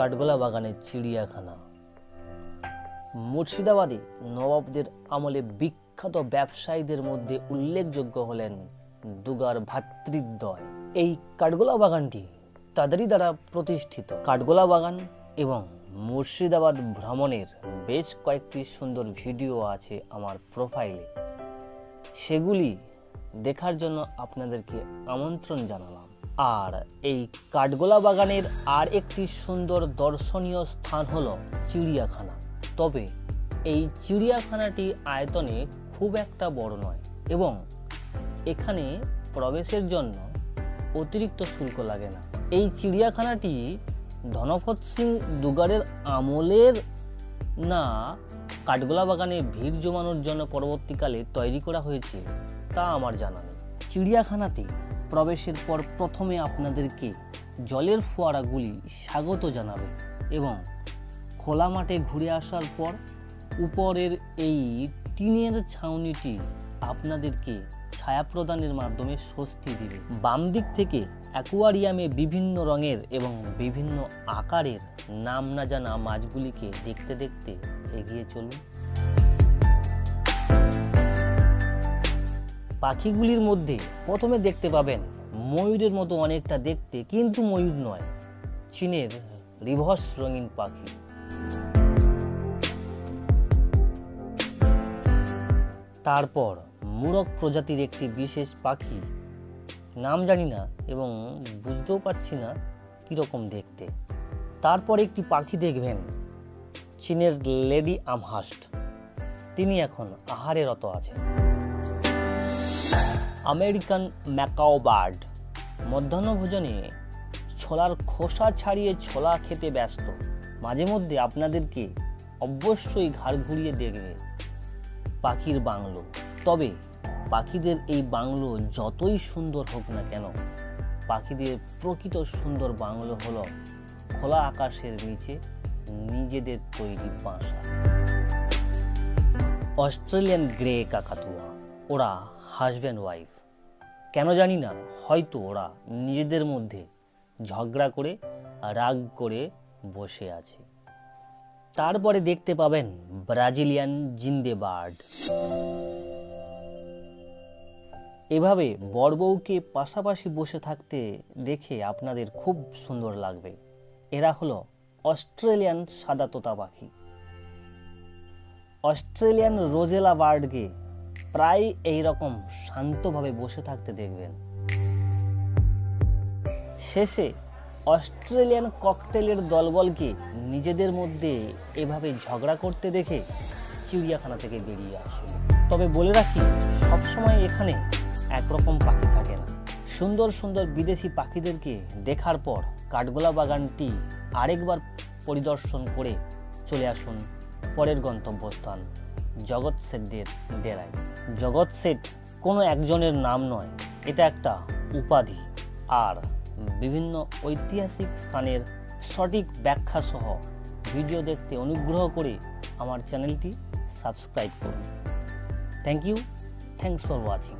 কাঠগোলা বাগানের চিড়িয়াখানা। মুর্শিদাবাদে নবাবদের আমলে বিখ্যাত ব্যবসায়ীদের মধ্যে উল্লেখযোগ্য হলেন দুগার ভ্রাতৃদ্বয়। এই কাঠগোলা বাগানটি তাদেরই দ্বারা প্রতিষ্ঠিত। কাঠগোলা বাগান এবং মুর্শিদাবাদ ভ্রমণের বেশ কয়েকটি সুন্দর ভিডিও আছে আমার প্রোফাইলে, সেগুলি দেখার জন্য আপনাদেরকে আমন্ত্রণ জানালাম। আর এই কাঠগোলা বাগানের আর একটি সুন্দর দর্শনীয় স্থান হলো চিড়িয়াখানা। তবে এই চিড়িয়াখানাটি আয়তনে খুব একটা বড় নয় এবং এখানে প্রবেশের জন্য অতিরিক্ত শুল্ক লাগে না। এই চিড়িয়াখানাটি ধনপত সিং দুগারের আমলের না কাঠগোলা বাগানে ভিড় জমানোর জন্য পরবর্তীকালে তৈরি করা হয়েছে তা আমার জানা নেই। চিড়িয়াখানাতে প্রবেশের পর প্রথমে আপনাদেরকে জলের ফোয়ারাগুলি স্বাগত জানাবে এবং খোলা মাঠে ঘুরে আসার পর উপরের এই টিনের ছাউনিটি আপনাদেরকে ছায়া প্রদানের মাধ্যমে স্বস্তি দিবে। বাম দিক থেকে অ্যাকোয়ারিয়ামে বিভিন্ন রঙের এবং বিভিন্ন আকারের নাম না জানা মাছগুলিকে দেখতে দেখতে এগিয়ে চলুন। পাখিগুলির মধ্যে প্রথমে দেখতে পাবেন ময়ূরের মতো অনেকটা দেখতে, কিন্তু ময়ূর নয়, চীনের রিভার্স রঙিন পাখি। তারপর মুরগ প্রজাতির একটি বিশেষ পাখি, নাম জানি না এবং বুঝতেও পারছি না কীরকম দেখতে। তারপর একটি পাখি দেখবেন চীনের লেডি আমহাস্ট, তিনি এখন আহারে রত আছেন। আমেরিকান ম্যাকাও বার্ড মধ্যাহ্নভোজনে ছোলার খোসা ছাড়িয়ে ছোলা খেতে ব্যস্ত। মাঝে মধ্যে আপনাদেরকে অবশ্যই ঘাড় ঘুরিয়ে দেখবে পাখির বাংলো। তবে পাখিদের এই বাংলো যতই সুন্দর হোক না কেন, পাখিদের প্রকৃত সুন্দর বাংলো হলো খোলা আকাশের নিচে নিজেদের তৈরি বাসা। অস্ট্রেলিয়ান গ্রে কাকাতুয়া, ওরা হাজব্যান্ড ওয়াইফ। কেন জানি না, হয়তো ওরা নিজেদের মধ্যে ঝগড়া করে রাগ করে বসে আছে। তারপরে দেখতে পাবেন ব্রাজিলিয়ান জিন্দে বার্ড। এভাবে বর বউকে পাশাপাশি বসে থাকতে দেখে আপনাদের খুব সুন্দর লাগবে। এরা হলো অস্ট্রেলিয়ান সাদা তোতা পাখি। অস্ট্রেলিয়ান রোজেলা বার্ডকে প্রায় এইরকম শান্তভাবে বসে থাকতে দেখবেন। শেষে অস্ট্রেলিয়ান ককটেলের দলবলকে নিজেদের মধ্যে এভাবে ঝগড়া করতে দেখে চিড়িয়াখানা থেকে বেরিয়ে আসুন। তবে বলে রাখি, সবসময় এখানে একরকম পাখি থাকে না। সুন্দর সুন্দর বিদেশি পাখিদেরকে দেখার পর কাঠগোলা বাগানটি আরেকবার পরিদর্শন করে চলে আসুন পরের গন্তব্যস্থান জগৎ শেঠদের ডেরায়। জগৎ শেঠ কোনো একজনের নাম নয়, এটা একটা উপাধি। আর বিভিন্ন ঐতিহাসিক স্থানের সঠিক ব্যাখ্যা সহ ভিডিও দেখতে অনুগ্রহ করে আমার চ্যানেলটি সাবস্ক্রাইব করুন। Thank you, thanks for watching.